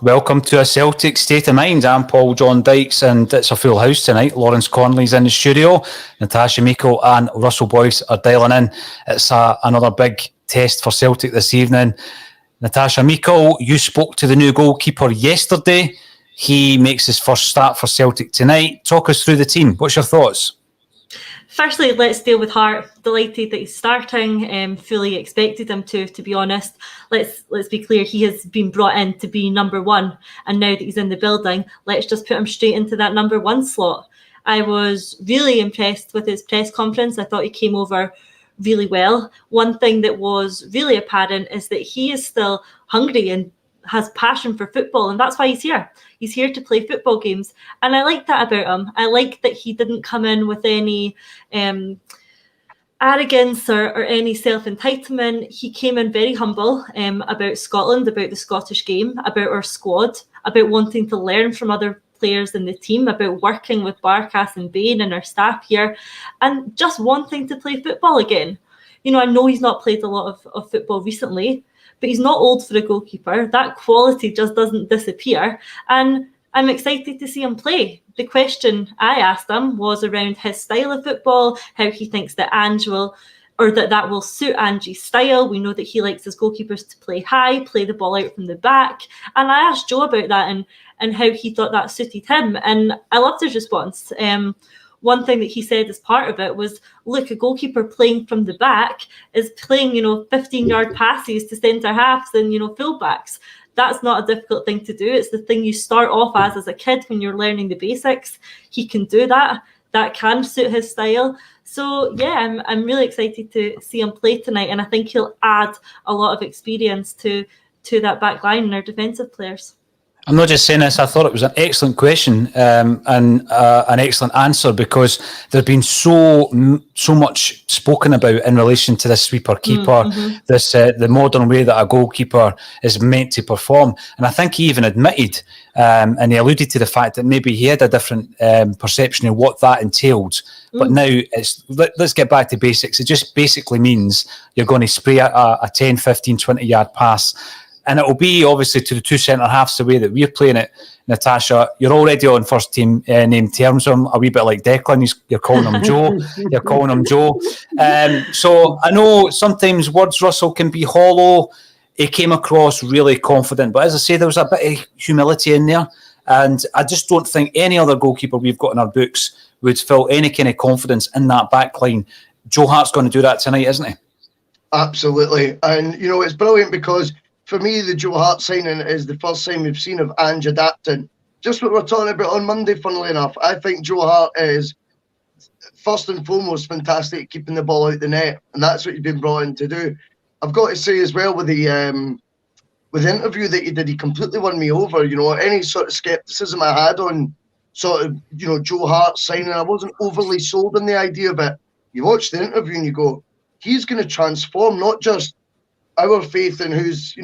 Welcome to A Celtic State of Mind. I'm Paul John Dykes, and it's a full house tonight. Lawrence Conley's in the studio. Natasha Meikle and Russell Boyce are dialing in. It's another big test for Celtic this evening. Natasha Meikle, you spoke to the new goalkeeper yesterday. He makes his first start for Celtic tonight. Talk us through the team. What's your thoughts? Firstly, let's deal with Hart. Delighted that he's starting. Fully expected him to be honest. Let's be clear. He has been brought in to be number one, and now that he's in the building, let's just put him straight into that number one slot. I was really impressed with his press conference. I thought he came over really well. One thing that was really apparent is that he is still hungry and has passion for football, and that's why he's here. He's here to play football games, and I like that about him. I like that he didn't come in with any arrogance or any self-entitlement. He came in very humble about Scotland, about the Scottish game, about our squad, about wanting to learn from other players in the team, about working with Barkas and Bain and our staff here, and just wanting to play football again. You know, I know he's not played a lot of football recently, but he's not old for a goalkeeper. That quality just doesn't disappear. And I'm excited to see him play. The question I asked him was around his style of football, how he thinks that that will suit Angie's style. We know that he likes his goalkeepers to play high, play the ball out from the back. And I asked Joe about that and how he thought that suited him. And I loved his response. One thing that he said as part of it was, look, a goalkeeper playing from the back is playing, 15-yard passes to centre halves and, fullbacks. That's not a difficult thing to do. It's the thing you start off as a kid when you're learning the basics. He can do that. That can suit his style. So, yeah, I'm really excited to see him play tonight, and I think he'll add a lot of experience to that back line and our defensive players. I'm not just saying this, I thought it was an excellent question and an excellent answer, because there's been so much spoken about in relation to this sweeper keeper, this the modern way that a goalkeeper is meant to perform. And I think he even admitted, and he alluded to the fact that maybe he had a different perception of what that entailed. But now let's get back to basics. It just basically means you're going to spray a 10, 15, 20-yard pass. And it will be obviously to the two centre-halves the way that we're playing it. Natasha, you're already on first team name terms with him, a wee bit like Declan. You're calling him Joe. You're calling him Joe. So I know sometimes words, Russell, can be hollow. He came across really confident. But as I say, there was a bit of humility in there. And I just don't think any other goalkeeper we've got in our books would feel any kind of confidence in that back line. Joe Hart's going to do that tonight, isn't he? Absolutely. And, it's brilliant because for me, the Joe Hart signing is the first sign we've seen of Ange adapting. Just what we're talking about on Monday, funnily enough. I think Joe Hart is, first and foremost, fantastic at keeping the ball out the net. And that's what he's been brought in to do. I've got to say as well, with the interview that he did, he completely won me over. Any sort of scepticism I had on sort of, Joe Hart signing, I wasn't overly sold on the idea of it. You watch the interview and you go, he's going to transform not just our faith in who's, in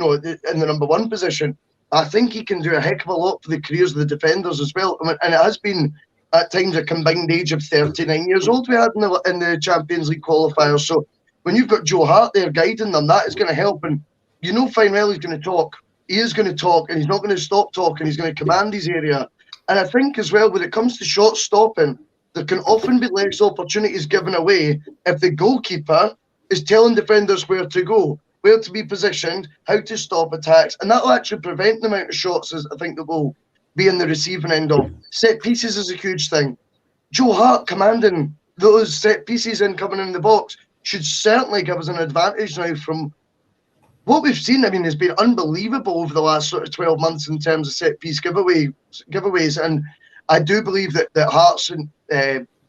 the number one position. I think he can do a heck of a lot for the careers of the defenders as well. And it has been, at times, a combined age of 39 years old we had in the Champions League qualifiers. So when you've got Joe Hart there guiding them, that is going to help. And fine well he's going to talk. He is going to talk, and he's not going to stop talking. He's going to command his area. And I think as well, when it comes to shot stopping, there can often be less opportunities given away if the goalkeeper is telling defenders where to go, where to be positioned, how to stop attacks, and that will actually prevent the amount of shots as I think that will be in the receiving end of. Set pieces is a huge thing. Joe Hart commanding those set pieces and coming in the box should certainly give us an advantage now from what we've seen. I mean, it's been unbelievable over the last sort of 12 months in terms of set piece giveaways, and I do believe that Hart's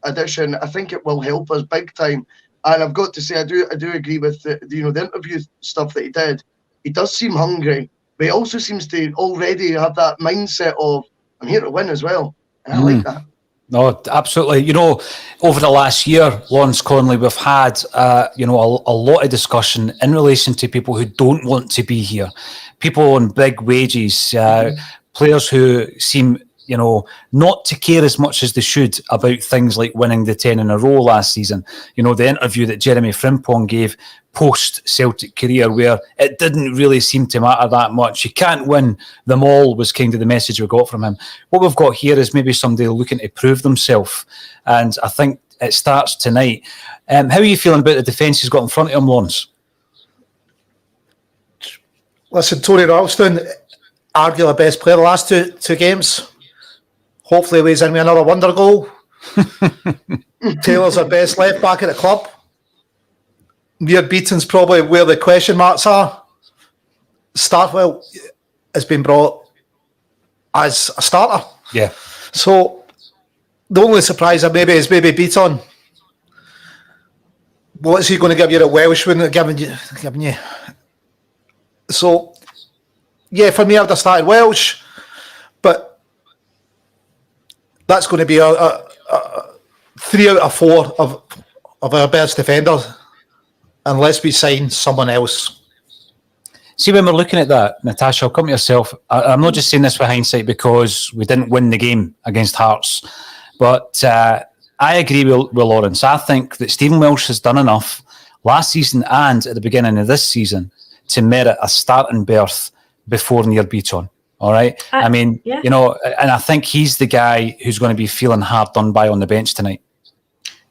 addition, I think it will help us big time. And I've got to say, I do agree with the interview stuff that he did. He does seem hungry, but he also seems to already have that mindset of, I'm here to win as well. And I like that. No, absolutely. Over the last year, Lawrence Conley, we've had, a lot of discussion in relation to people who don't want to be here, people on big wages, players who seem not to care as much as they should about things like winning the 10 in a row last season. The interview that Jeremy Frimpong gave post-Celtic career, where it didn't really seem to matter that much. You can't win them all, was kind of the message we got from him. What we've got here is maybe somebody looking to prove themselves, and I think it starts tonight. How are you feeling about the defence he's got in front of him, Lawrence? Listen, Tony Ralston, arguably the best player the last two games. Hopefully lays in with another wonder goal. Taylor's our best left back at the club. Muir Beaton's probably where the question marks are. Startwell has been brought as a starter. Yeah. So the only surprise is maybe Beaton. What is he going to give you that Welsh wouldn't have given you? So, yeah, for me, I'd have started Welsh, but that's going to be a 3 out of 4 of our best defenders, unless we sign someone else. See, when we're looking at that, Natasha, I'll come to yourself. I'm not just saying this with hindsight because we didn't win the game against Hearts, but I agree with Lawrence. I think that Stephen Welsh has done enough last season and at the beginning of this season to merit a starting berth before Muir Beaton. All right. Yeah. And I think he's the guy who's going to be feeling hard done by on the bench tonight.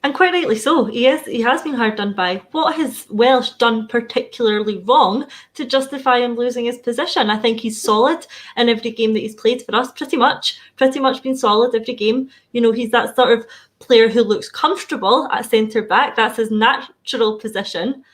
And quite rightly so. He has been hard done by. What has Welsh done particularly wrong to justify him losing his position? I think he's solid in every game that he's played for us, pretty much been solid every game. He's that sort of player who looks comfortable at centre-back. That's his natural position.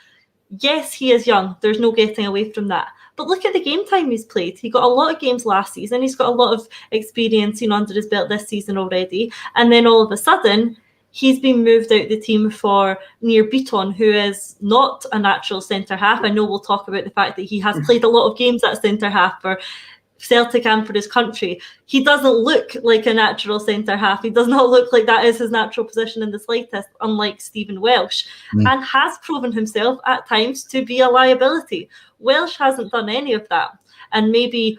Yes, he is young. There's no getting away from that. But look at the game time he's played. He got a lot of games last season. He's got a lot of experience, under his belt this season already. And then all of a sudden, he's been moved out the team for Muir Beaton, who is not a natural centre-half. I know we'll talk about the fact that he has played a lot of games at centre-half for Celtic and for his country. He doesn't look like a natural centre-half. He does not look like that is his natural position in the slightest, unlike Stephen Welsh, and has proven himself at times to be a liability. Welsh hasn't done any of that. And maybe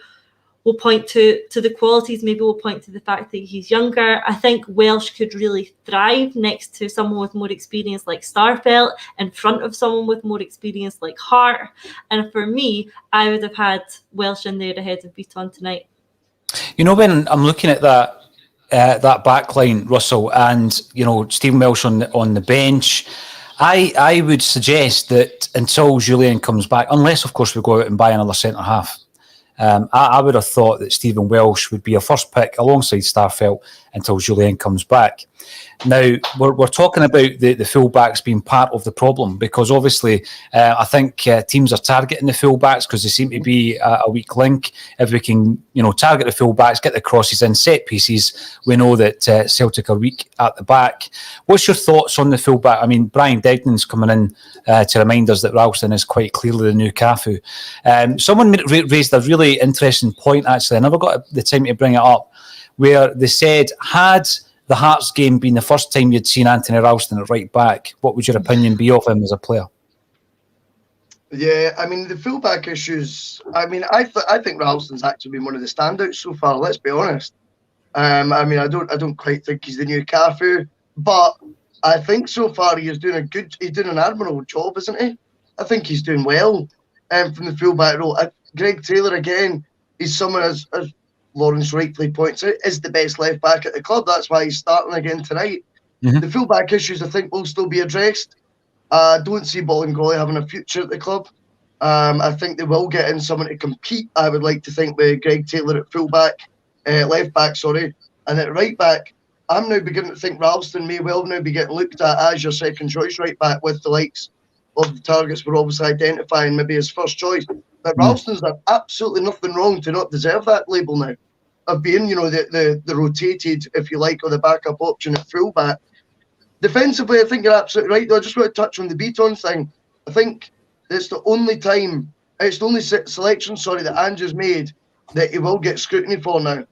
we'll point to the qualities, maybe we'll point to the fact that he's younger. I think Welsh could really thrive next to someone with more experience like Starfelt, in front of someone with more experience like Hart. And for me, I would have had Welsh in there ahead of Beaton tonight. When I'm looking at that back line, Russell, and Stephen Welsh on the bench, I would suggest that until Julian comes back, unless of course we go out and buy another centre half, I would have thought that Stephen Welsh would be a first pick alongside Starfelt until Julian comes back. Now, we're talking about the fullbacks being part of the problem because obviously I think teams are targeting the fullbacks because they seem to be a weak link. If we can, target the fullbacks, get the crosses in, set pieces, we know that Celtic are weak at the back. What's your thoughts on the fullback? I mean, Brian Degnan's coming in to remind us that Ralston is quite clearly the new Cafu. Someone raised a really interesting point, actually. I never got the time to bring it up, where they said, had the Hearts game been the first time you'd seen Anthony Ralston at right back, what would your opinion be of him as a player? Yeah, I mean, the fullback issues, I think Ralston's actually been one of the standouts so far, let's be honest. I don't quite think he's the new Cafu, but I think so far he's doing an admirable job, isn't he? I think he's doing well from the fullback role. Greg Taylor, again, he's someone, as Lawrence rightly points out, is the best left back at the club. That's why he's starting again tonight. Mm-hmm. The fullback issues, I think, will still be addressed. I don't see Bolingoli having a future at the club. I think they will get in someone to compete, I would like to think, with Greg Taylor at left back, and at right back, I'm now beginning to think Ralston may well now be getting looked at as your second choice right back with the likes of the targets we're obviously identifying maybe his first choice. But Ralston's done absolutely nothing wrong to not deserve that label now of being, the rotated, if you like, or the backup option at fullback. Defensively, I think you're absolutely right, though. I just want to touch on the Beaton thing. I think it's the only selection that Andrew's made that he will get scrutiny for now.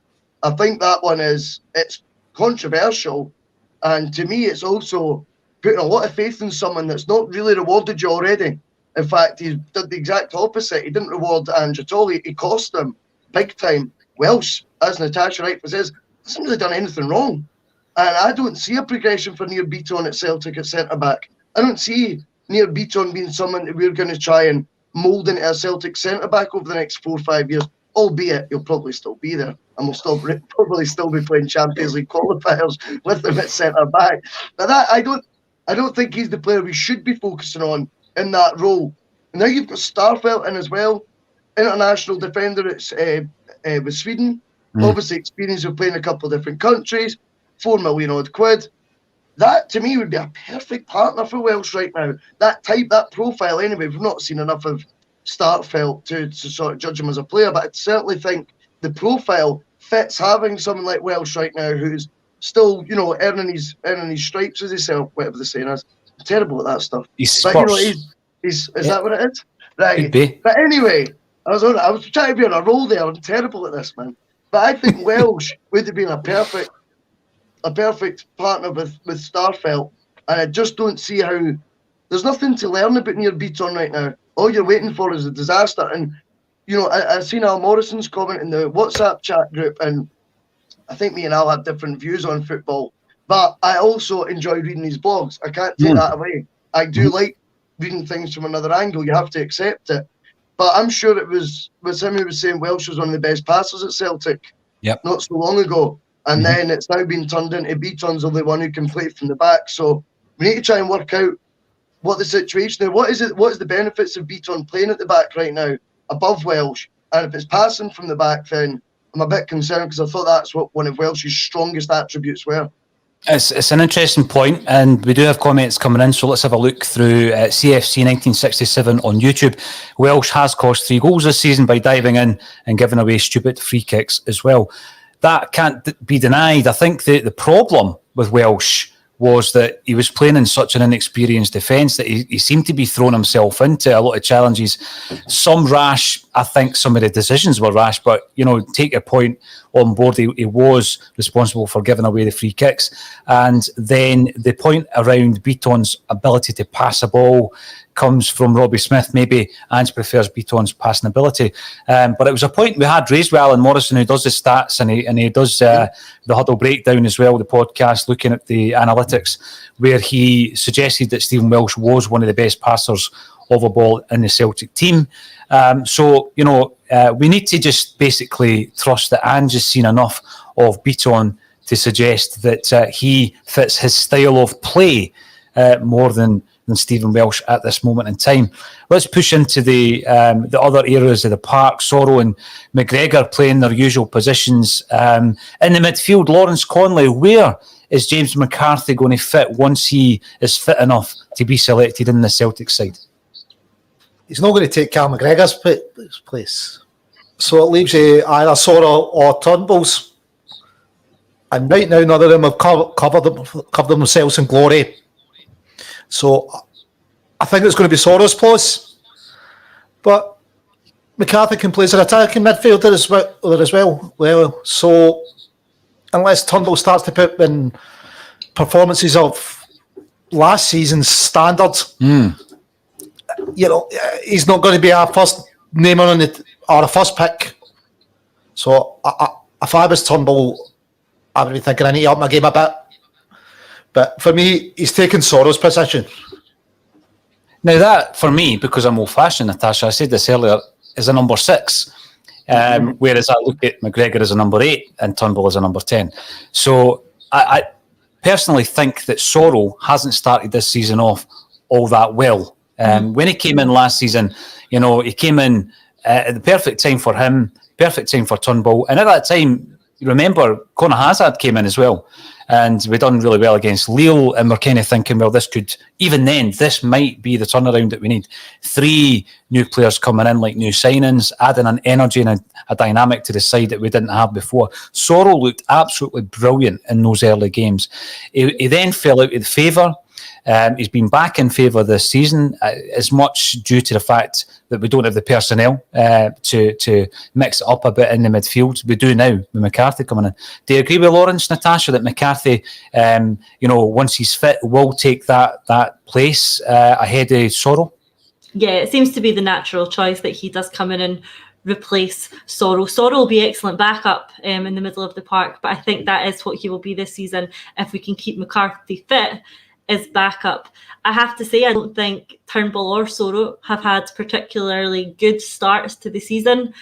I think that one it's controversial, and to me, it's also putting a lot of faith in someone that's not really rewarded you already. In fact, he did the exact opposite. He didn't reward Andrew at all. He cost him big time. Welsh, as Natasha rightly says, seems to have done anything wrong. And I don't see a progression for Near Beaton at Celtic at centre-back. I don't see Near Beaton being someone that we're going to try and mould into a Celtic centre-back over the next 4 or 5 years, albeit he'll probably still be there and we'll probably still be playing Champions League qualifiers with him at centre-back. But that, I don't think he's the player we should be focusing on in that role. And now you've got Starfelt in as well, international defender with Sweden, obviously experience of playing a couple of different countries, 4 million odd quid. That to me would be a perfect partner for Welsh right now. That type, that profile anyway. We've not seen enough of Starfelt to sort of judge him as a player, but I certainly think the profile fits having someone like Welsh right now who's still, earning his stripes as himself, whatever the saying is. I'm terrible at that stuff. He's but is that what it is? Right. But anyway, I was trying to be on a roll there. I'm terrible at this, man. But I think Welsh would have been a perfect partner with Starfelt, and I just don't see how. There's nothing to learn about Near Beaton right now. All you're waiting for is a disaster. And I've seen Al Morrison's comment in the WhatsApp chat group, and I think me and Al have different views on football. But I also enjoy reading his blogs. I can't take that away. I do like reading things from another angle. You have to accept it. But I'm sure it was him who was saying Welsh was one of the best passers at Celtic not so long ago. And then it's now been turned into Beaton's the only one who can play from the back. So we need to try and work out what the situation is. What is the benefits of Beaton playing at the back right now above Welsh? And if it's passing from the back, then I'm a bit concerned because I thought that's what one of Welsh's strongest attributes were. It's an interesting point, and we do have comments coming in, so let's have a look through CFC 1967 on YouTube. Welsh has cost 3 goals this season by diving in and giving away stupid free kicks as well. That can't be denied. I think the problem with Welsh was that he was playing in such an inexperienced defence that he seemed to be throwing himself into a lot of challenges. Some rash, I think some of the decisions were rash, but, take your point on board. He was responsible for giving away the free kicks. And then the point around Beaton's ability to pass a ball comes from Robbie Smith. Maybe Ange prefers Beaton's passing ability. But it was a point we had raised with Alan Morrison, who does the stats and he does the Huddle Breakdown as well, the podcast, looking at the analytics, where he suggested that Stephen Welsh was one of the best passers of a ball in the Celtic team. We need to just basically trust that Ange has seen enough of Beaton to suggest that he fits his style of play more than Stephen Welsh at this moment in time. Let's push into the other areas of the park. Sorrow and McGregor playing their usual positions. In the midfield, Lawrence Conley, where is James McCarthy going to fit once he is fit enough to be selected in the Celtic side? He's not going to take Cal McGregor's place. So it leaves you either Sorrow or Turnbull's. And right now, none of them have covered themselves in glory. So I think it's going to be Sorrow's place. But McCarthy can play as an attacking midfielder as well. So unless Turnbull starts to put in performances of last season's standards, he's not going to be our first name on it or a first pick. So if I was Turnbull, I would be thinking I need to up my game a bit. But for me, he's taken Sorrow's position. Now that, for me, because I'm old-fashioned, Natasha, I said this earlier, is a number 6. Whereas I look at McGregor as a number 8 and Turnbull as a number 10. So I personally think that Sorrow hasn't started this season off all that well. When he came in last season, he came in at the perfect time for him, perfect time for Turnbull. And at that time, you remember, Conor Hazard came in as well. And we done really well against Lille, and we're kind of thinking, well, this might be the turnaround that we need. 3 new players coming in like new signings, adding an energy and a dynamic to the side that we didn't have before. Sorrow looked absolutely brilliant in those early games. He then fell out of favour. He's been back in favour this season, as much due to the fact that we don't have the personnel to mix it up a bit in the midfield. We do now with McCarthy coming in. Do you agree with Lawrence, Natasha, that McCarthy, once he's fit, will take that place ahead of Sorrow? Yeah, it seems to be the natural choice that he does come in and replace Sorrell. Sorrell will be excellent backup in the middle of the park, but I think that is what he will be this season if we can keep McCarthy fit as backup. I have to say, I don't think Turnbull or Sorrell have had particularly good starts to the season.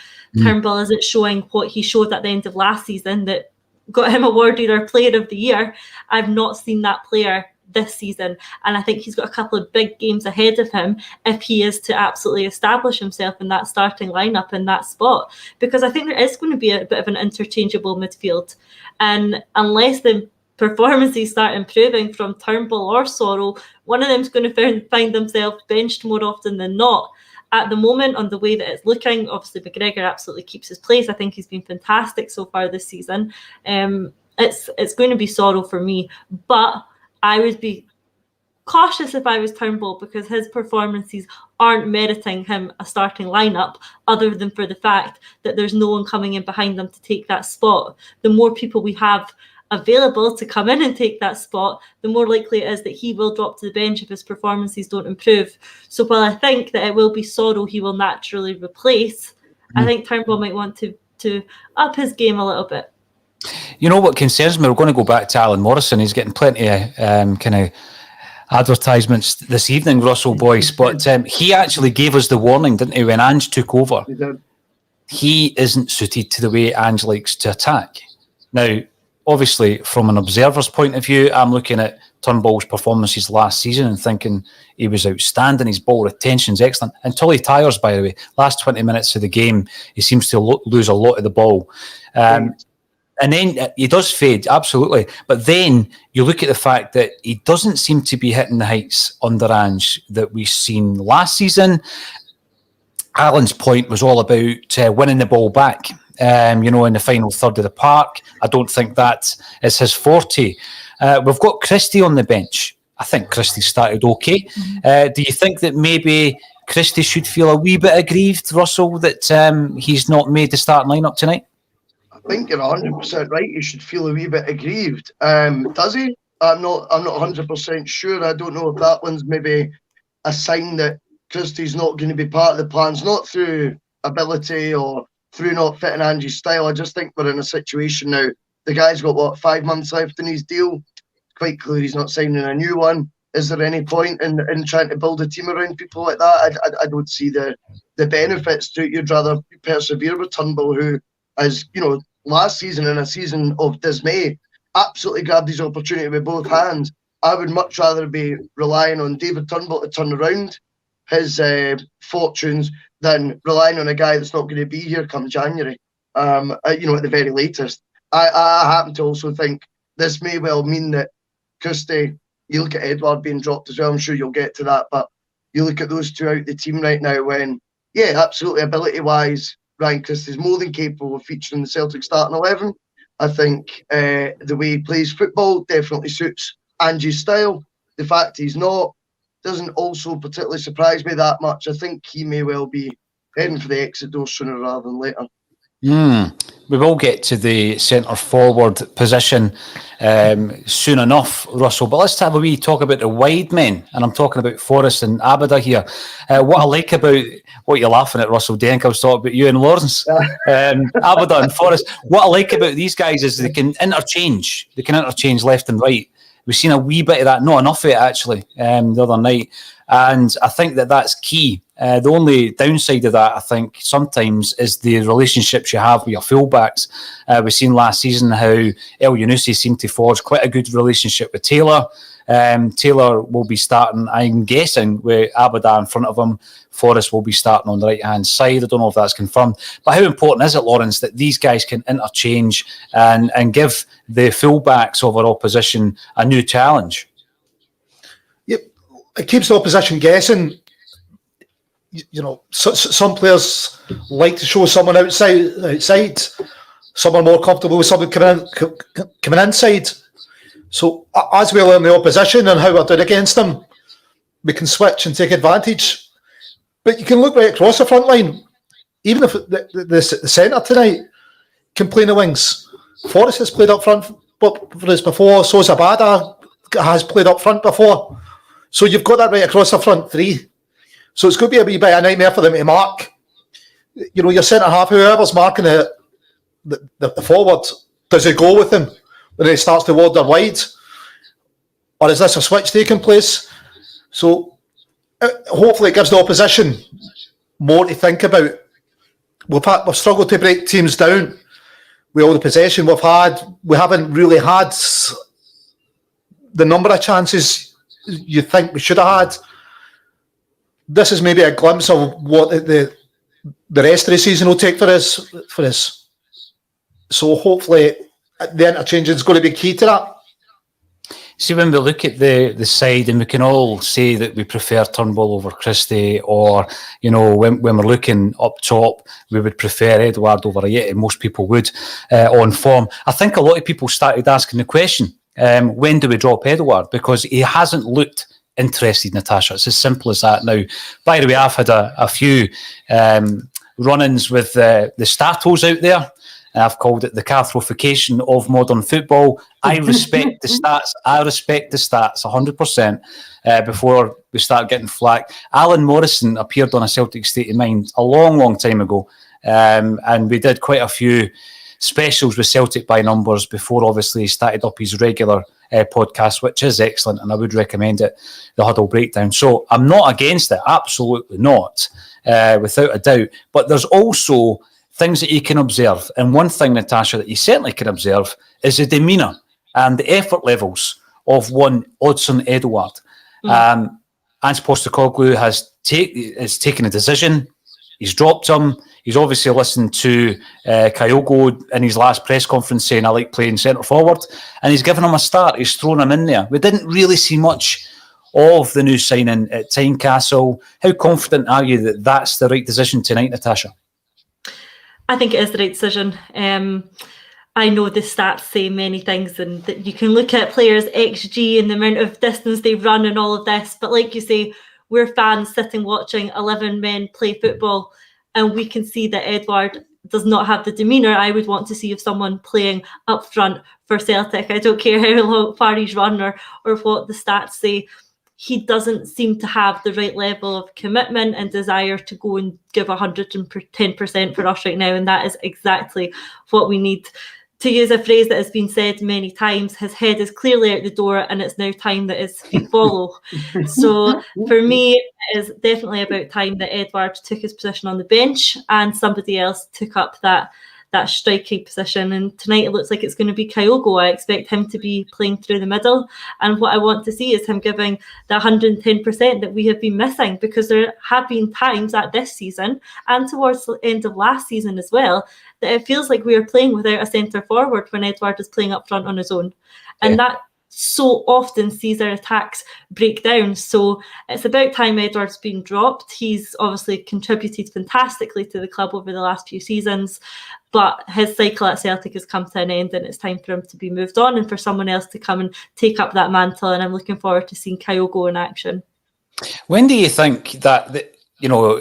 Turnbull isn't showing what he showed at the end of last season that got him awarded our Player of the Year. I've not seen that player this season, and I think he's got a couple of big games ahead of him if he is to absolutely establish himself in that starting lineup in that spot, because I think there is going to be a bit of an interchangeable midfield, and unless the performances start improving from Turnbull or Sorrell, one of them's going to find themselves benched more often than not. At the moment, on the way that it's looking, obviously McGregor absolutely keeps his place. I think he's been fantastic so far this season. It's going to be Sorrell for me, but I would be cautious if I was Turnbull, because his performances aren't meriting him a starting lineup, other than for the fact that there's no one coming in behind them to take that spot. The more people we have available to come in and take that spot, the more likely it is that he will drop to the bench if his performances don't improve. So while I think that it will be Sorrell he will naturally replace, I think Turnbull might want to up his game a little bit. You know what concerns me? We're going to go back to Alan Morrison. He's getting plenty of kind of advertisements this evening, Russell Boyce, but he actually gave us the warning, didn't he, when Ange took over? He did. He isn't suited to the way Ange likes to attack. Now, obviously, from an observer's point of view, I'm looking at Turnbull's performances last season and thinking he was outstanding. His ball retention's excellent. Until he tires, by the way. Last 20 minutes of the game, he seems to lose a lot of the ball. And then he does fade, absolutely. But then you look at the fact that he doesn't seem to be hitting the heights under Ange that we've seen last season. Alan's point was all about winning the ball back. In the final third of the park. I don't think that is his forte. We've got Christie on the bench. I think Christie started okay. Do you think that maybe Christie should feel a wee bit aggrieved, Russell, that he's not made the starting lineup tonight? I think you're 100% right. He should feel a wee bit aggrieved. Does he? I'm not 100% sure. I don't know if that one's maybe a sign that Christie's not going to be part of the plans, not through ability or through not fitting Angie's style. I just think we're in a situation now. The guy's got, 5 months left in his deal. Quite clear he's not signing a new one. Is there any point in trying to build a team around people like that? I don't see the benefits to it. You'd rather persevere with Turnbull, who, as you know, last season, in a season of dismay, absolutely grabbed his opportunity with both hands. I would much rather be relying on David Turnbull to turn around his fortunes than relying on a guy that's not going to be here come January, at the very latest. I happen to also think this may well mean that Christie, you look at Eduard being dropped as well, I'm sure you'll get to that, but you look at those two out of the team right now when, yeah, absolutely, ability-wise, Ryan Christie's more than capable of featuring the Celtic starting 11. I think the way he plays football definitely suits Angie's style. The fact he's not doesn't also particularly surprise me that much. I think he may well be heading for the exit door sooner rather than later. We will get to the centre forward position soon enough, Russell. But let's have a wee talk about the wide men, and I'm talking about Forrest and Abada here. What I like about what you're laughing at, Russell, Denk, I was talking about you and Lawrence, Abada and Forrest. What I like about these guys is they can interchange. They can interchange left and right. We've seen a wee bit of that, not enough of it actually, the other night. And I think that that's key. The only downside of that, I think, sometimes is the relationships you have with your fullbacks. We've seen last season how El Yunusi seemed to forge quite a good relationship with Taylor. Taylor will be starting, I'm guessing, with Abada in front of him. Forrest will be starting on the right-hand side. I don't know if that's confirmed. But how important is it, Lawrence, that these guys can interchange and give the fullbacks of our opposition a new challenge? Yep. It keeps the opposition guessing. Some players like to show someone outside. Some are more comfortable with someone coming inside. So as we learn the opposition and how we're doing against them, we can switch and take advantage. But you can look right across the front line. Even if the centre tonight can play in the wings. Forrest has played up front for us before. So has Abada has played up front before. So you've got that right across the front three. So it's going to be a wee bit of a nightmare for them to mark. you know, your centre half, whoever's marking the forward, does he go with him when he starts to wander wide, or is this a switch taking place? So hopefully it gives the opposition more to think about. We've struggled to break teams down with all the possession we've had. We haven't really had the number of chances you think we should have had. This is maybe a glimpse of what the rest of the season will take for us. So hopefully the interchanging is going to be key to that. See, when we look at the side, and we can all say that we prefer Turnbull over Christie, or, you know, when we're looking up top, we would prefer Eduard over Ayeti. Most people would on form. I think a lot of people started asking the question, when do we drop Eduard? Because he hasn't looked interested, Natasha. It's as simple as that. Now, by the way, I've had a few run-ins with the Statos out there. I've called it the Catholification of modern football. I respect the stats. I respect the stats 100% before we start getting flack. Alan Morrison appeared on A Celtic State of Mind a long, long time ago. And we did quite a few specials with Celtic by numbers before, obviously, he started up his regular podcast, which is excellent, and I would recommend it, the Huddle Breakdown. So I'm not against it, absolutely not, without a doubt. But there's also things that you can observe. And one thing, Natasha, that you certainly can observe is the demeanour and the effort levels of one Odsonne Eduard. Ange Postecoglou has taken a decision. He's dropped him. He's obviously listened to Kyogo in his last press conference saying, I like playing centre forward. And he's given him a start. He's thrown him in there. We didn't really see much of the new signing at Tynecastle. How confident are you that that's the right decision tonight, Natasha? I think it is the right decision. I know the stats say many things, and that you can look at players' XG and the amount of distance they run and all of this. But like you say, we're fans sitting watching 11 men play football, and we can see that Eduard does not have the demeanour I would want to see of someone playing up front for Celtic. I don't care how far he's run or what the stats say. He doesn't seem to have the right level of commitment and desire to go and give 110% for us right now. And that is exactly what we need. To use a phrase that has been said many times, his head is clearly out the door and it's now time that his feet follow. So for me, it is definitely about time that Eduard took his position on the bench and somebody else took up that striking position. And tonight it looks like it's going to be Kyogo. I expect him to be playing through the middle. And what I want to see is him giving the 110% that we have been missing, because there have been times at this season and towards the end of last season as well, that it feels like we are playing without a centre forward when Eduard is playing up front on his own. And that so often sees our attacks break down. So it's about time Eduard's been dropped. He's obviously contributed fantastically to the club over the last few seasons, but his cycle at Celtic has come to an end and it's time for him to be moved on and for someone else to come and take up that mantle. And I'm looking forward to seeing Kyogo in action. When do you think that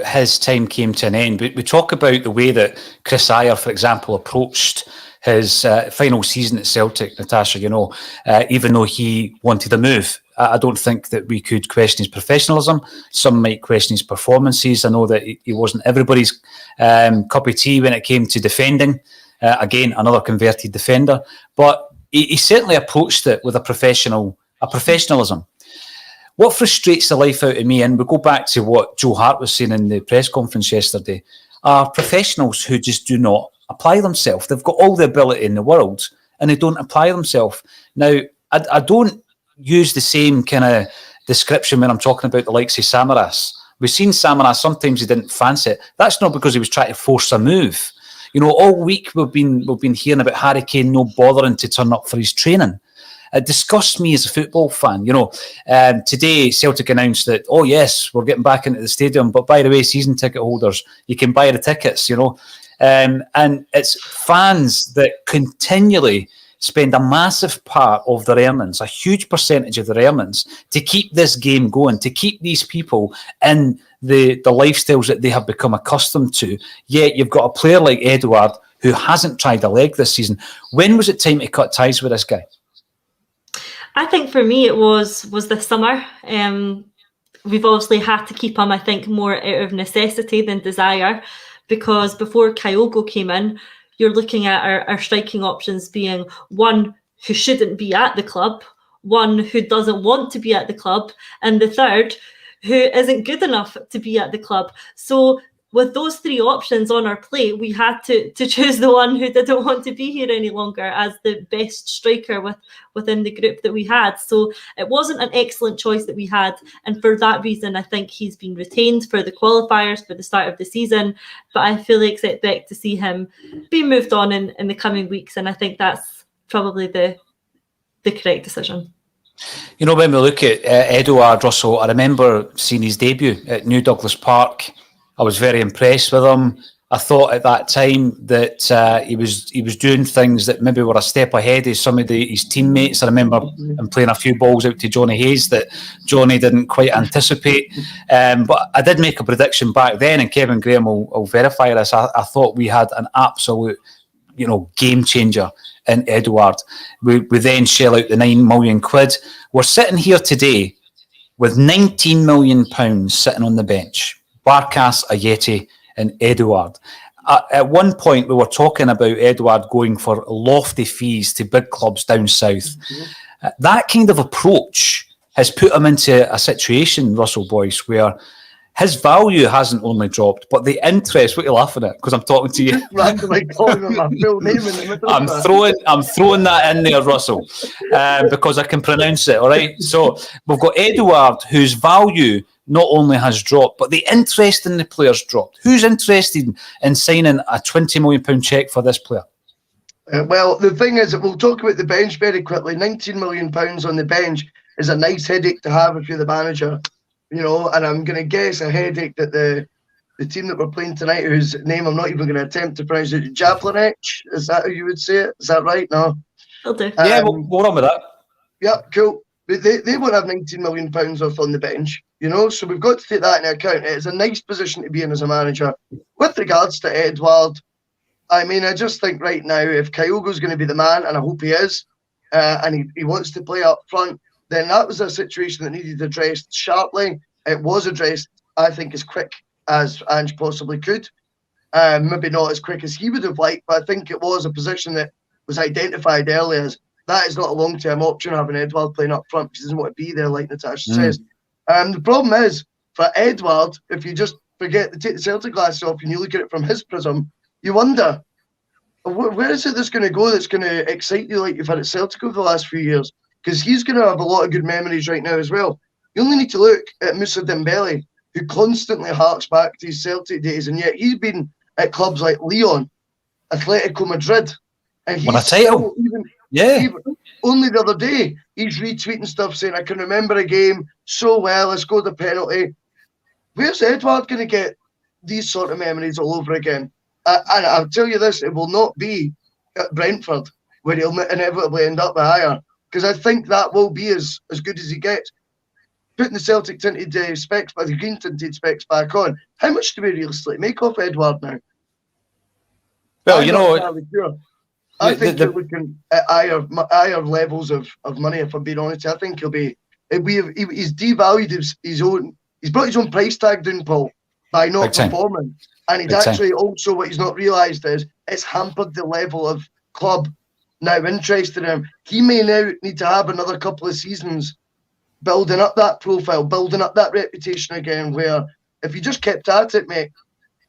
his time came to an end? We talk about the way that Chris Ayer, for example, approached his final season at Celtic, Natasha, even though he wanted a move. I don't think that we could question his professionalism. Some might question his performances. I know that he wasn't everybody's cup of tea when it came to defending. Again, another converted defender. But he certainly approached it with a professionalism. What frustrates the life out of me, and we go back to what Joe Hart was saying in the press conference yesterday, are professionals who just do not apply themselves. They've got all the ability in the world and they don't apply themselves. Now, I don't use the same kind of description when I'm talking about the likes of Samaras. We've seen Samaras, sometimes he didn't fancy it. That's not because he was trying to force a move. All week we've been hearing about Harry Kane no bothering to turn up for his training. It disgusts me as a football fan. Today Celtic announced that, oh yes, we're getting back into the stadium, but by the way, season ticket holders, you can buy the tickets, and it's fans that continually spend a massive part of their earnings, a huge percentage of their earnings, to keep this game going, to keep these people in the lifestyles that they have become accustomed to. Yet you've got a player like Eduard who hasn't tried a leg this season. When was it time to cut ties with this guy? I think for me it was this summer. We've obviously had to keep him, I think, more out of necessity than desire, because before Kyogo came in, you're looking at our striking options being one who shouldn't be at the club, one who doesn't want to be at the club, and the third who isn't good enough to be at the club. So with those three options on our plate, we had to choose the one who didn't want to be here any longer as the best striker within the group that we had. So it wasn't an excellent choice that we had. And for that reason, I think he's been retained for the qualifiers for the start of the season. But I fully expect to see him be moved on in the coming weeks. And I think that's probably the correct decision. You know, when we look at Eduard, Russell, I remember seeing his debut at New Douglas Park. I was very impressed with him. I thought at that time that he was doing things that maybe were a step ahead of some of his teammates. I remember him playing a few balls out to Johnny Hayes that Johnny didn't quite anticipate. But I did make a prediction back then, and Kevin Graham will verify this. I thought we had an absolute, game changer in Eduard. We then shell out the £9 million. We're sitting here today with £19 million sitting on the bench. Barkas, Ajeti and Eduard. At one point, we were talking about Eduard going for lofty fees to big clubs down south. Mm-hmm. That kind of approach has put him into a situation, Russell Boyce, where his value hasn't only dropped, but the interest. What are you laughing at? Because I'm talking to you. Randomly calling him my full name in the middle. I'm throwing that in there, Russell, because I can pronounce it. All right. So we've got Eduard, whose value not only has dropped, but the interest in the player's dropped. Who's interested in signing a £20 million cheque for this player? Well, the thing is that we'll talk about the bench very quickly. £19 million on the bench is a nice headache to have if you're the manager, and I'm going to guess a headache that the team that we're playing tonight, whose name I'm not even going to attempt to pronounce it, Jablonec, is that how you would say it? Is that right? No? Will do. Yeah, we'll run with that. Yeah, cool. But they won't have £19 million worth on the bench, so we've got to take that into account. It's a nice position to be in as a manager. With regards to Eduard, I mean, I just think right now, if Kyogo's going to be the man, and I hope he is, and he wants to play up front, then that was a situation that needed addressed sharply. It was addressed, I think, as quick as Ange possibly could. Maybe not as quick as he would have liked, but I think it was a position that was identified early as that is not a long-term option, having Eduard playing up front, because he doesn't want to be there, like Natasha says. The problem is, for Eduard, if you just take the Celtic glasses off and you look at it from his prism, you wonder, where is it that's going to go that's going to excite you like you've had at Celtic over the last few years? Because he's going to have a lot of good memories right now as well. You only need to look at Moussa Dembele, who constantly harks back to his Celtic days, and yet he's been at clubs like Lyon, Atletico Madrid, and he's won a title. Only the other day, he's retweeting stuff saying, I can remember a game so well, I scored a penalty. Where's Eduard going to get these sort of memories all over again? And I'll tell you this, it will not be at Brentford, where he'll inevitably end up higher, because I think that will be as good as he gets. Putting the Celtic tinted specs, the green tinted specs back on, how much do we realistically make off Eduard now? Well, I think you're looking at higher levels of money, if I'm being honest. I think he's devalued his own. He's brought his own price tag down, Paul, by not performing. And he's actually also, what he's not realised is, it's hampered the level of club now interested in him. He may now need to have another couple of seasons building up that profile, building up that reputation again, where if you just kept at it, mate,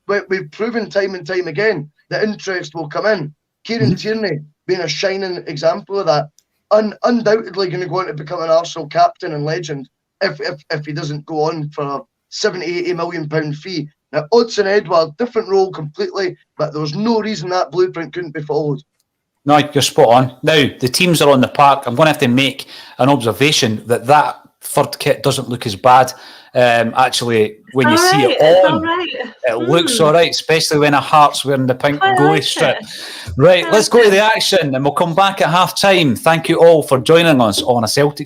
we've proven time and time again that interest will come in. Kieran Tierney being a shining example of that, undoubtedly going to go on to become an Arsenal captain and legend if he doesn't go on for a £70-80 million fee. Now, Odsonne Edouard, different role completely, but there was no reason that blueprint couldn't be followed. No, you're spot on. Now, the teams are on the park. I'm going to have to make an observation that third kit doesn't look as bad. Actually, when you see it on, it looks all right, especially when a Hart's wearing the pink goalie strip. Right, let's go to the action and we'll come back at half-time. Thank you all for joining us on A Celtic